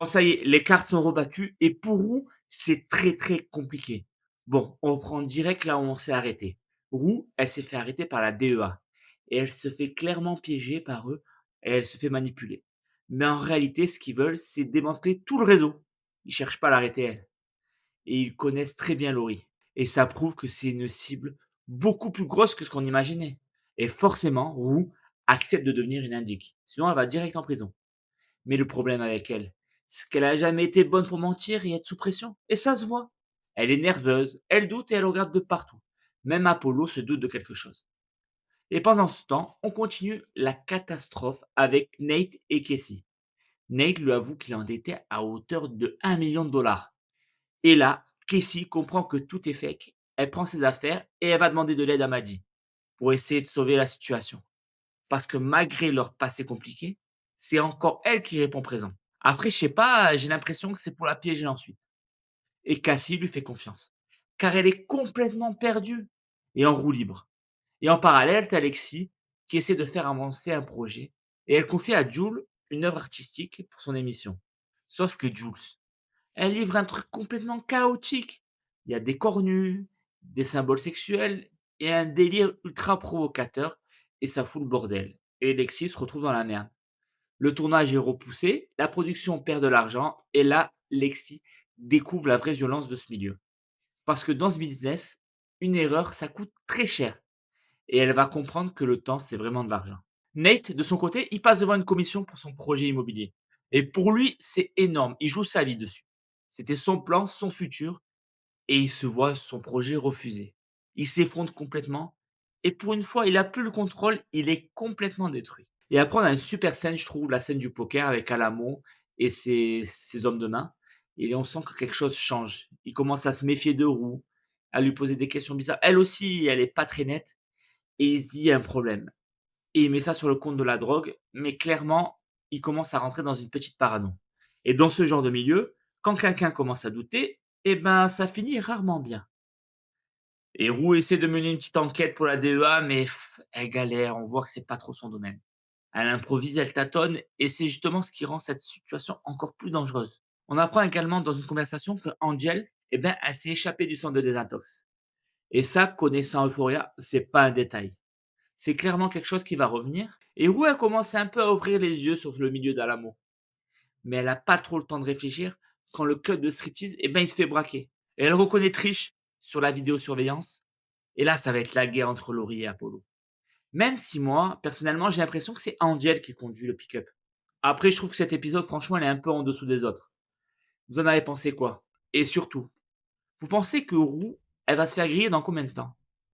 Bon, ça y est, les cartes sont rebattues et pour Roux, c'est très, très compliqué. Bon, on reprend direct là où on s'est arrêté. Roux, elle s'est fait arrêter par la DEA et elle se fait clairement piéger par eux et elle se fait manipuler. Mais en réalité, ce qu'ils veulent, c'est démanteler tout le réseau. Ils cherchent pas à l'arrêter elle et ils connaissent très bien Laurie et ça prouve que c'est une cible beaucoup plus grosse que ce qu'on imaginait et forcément, Roux accepte de devenir une indique, sinon elle va direct en prison. Mais le problème avec elle, c'est qu'elle a jamais été bonne pour mentir et être sous pression. Et ça se voit. Elle est nerveuse, elle doute et elle regarde de partout. Même Apollo se doute de quelque chose. Et pendant ce temps, on continue la catastrophe avec Nate et Casey. Nate lui avoue qu'il est endetté à hauteur de 1 million de dollars. Et là, Casey comprend que tout est fake. Elle prend ses affaires et elle va demander de l'aide à Maddie pour essayer de sauver la situation. Parce que malgré leur passé compliqué, c'est encore elle qui répond présent. Après, je sais pas, j'ai l'impression que c'est pour la piéger ensuite. Et Cassie lui fait confiance. Car elle est complètement perdue et en roue libre. Et en parallèle, t'as Alexis qui essaie de faire avancer un projet et elle confie à Jules une œuvre artistique pour son émission. Sauf que Jules, elle livre un truc complètement chaotique. Il y a des corps nus, des symboles sexuels et un délire ultra provocateur et ça fout le bordel. Et Alexis se retrouve dans la merde. Le tournage est repoussé, la production perd de l'argent et là, Lexi découvre la vraie violence de ce milieu. Parce que dans ce business, une erreur, ça coûte très cher et elle va comprendre que le temps, c'est vraiment de l'argent. Nate, de son côté, il passe devant une commission pour son projet immobilier. Et pour lui, c'est énorme, il joue sa vie dessus. C'était son plan, son futur, et il se voit son projet refusé. Il s'effondre complètement et pour une fois, il a plus le contrôle, il est complètement détruit. Et après, on a une super scène, je trouve, la scène du poker avec Alamo et ses hommes de main. Et on sent que quelque chose change. Il commence à se méfier de Roux, à lui poser des questions bizarres. Elle aussi, elle est pas très nette. Et il se dit, il y a un problème. Et il met ça sur le compte de la drogue, mais clairement, il commence à rentrer dans une petite parano. Et dans ce genre de milieu, quand quelqu'un commence à douter, eh ben, ça finit rarement bien. Et Roux essaie de mener une petite enquête pour la DEA, mais elle galère, on voit que c'est pas trop son domaine. Elle improvise, elle tâtonne, et c'est justement ce qui rend cette situation encore plus dangereuse. On apprend également dans une conversation que Angel, eh ben, elle s'est échappée du centre de désintox. Et ça, connaissant Euphoria, c'est pas un détail. C'est clairement quelque chose qui va revenir. Et Roux, elle commence un peu à ouvrir les yeux sur le milieu d'Alamo. Mais elle a pas trop le temps de réfléchir quand le club de striptease, eh ben, il se fait braquer. Et elle reconnaît Trish sur la vidéosurveillance. Et là, ça va être la guerre entre Laurie et Apollo. Même si moi, personnellement, j'ai l'impression que c'est Angel qui conduit le pick-up. Après, je trouve que cet épisode, franchement, il est un peu en dessous des autres. Vous en avez pensé quoi? Et surtout, vous pensez que Roux, elle va se faire griller dans combien de temps?